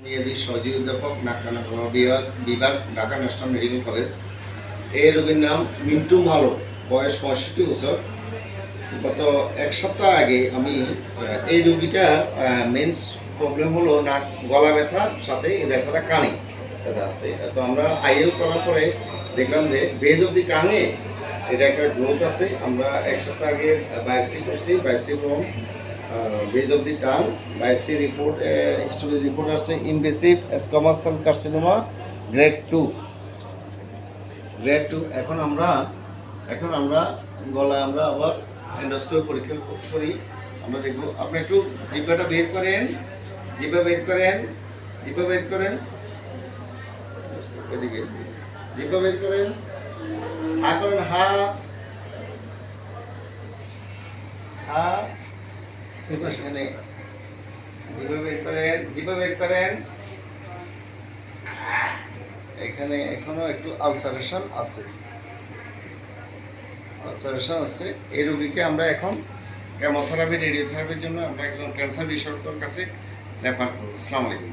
মেয়াদি সহযোগী অধ্যাপক নাক কান গলা বিভাগ ঢাকা ন্যাশনাল মেডিকেল কলেজ। এই রোগীর নাম মিন্টু মালো, বয়স 65 বছর। গত এক সপ্তাহ আগে আমি এই রোগীটার মেন্স প্রবলেম হলো নাক গলা ব্যথার সাথে এই ব্যথাটা কানে ব্যথা আছে। তো আমরা আইএল করার পরে দেখলাম যে বেজ অব দি টাঙে এটা একটা গ্রোথ আছে। আমরা এক সপ্তাহ আগে বায়োপসি করছি, biopsy from base of the tongue, biopsy report history report আছে invasive squamous cell carcinoma grade 2। এখন আমরা গলায় আমরা আবার এন্ডোস্কোপি পরীক্ষা করি। আমরা দেখবো, আপনি একটু জিহ্বাটা বের করেন, জিহ্বা বের করেন, জিহ্বা বের করেন, এদিকে জিহ্বা বের করেন, হা করেন, হা হা, এখানে জিহ্বা বের করেন, জিহ্বা বের করেন। এখানে এখনো একটু আলসারেশন আছে, এই রোগীকে আমরা এখন কেমোথেরাপি রেডিওথেরাপির জন্য আমরা একজন ক্যান্সার বিশেষজ্ঞর কাছে রেফার করব। আসসালামু আলাইকুম।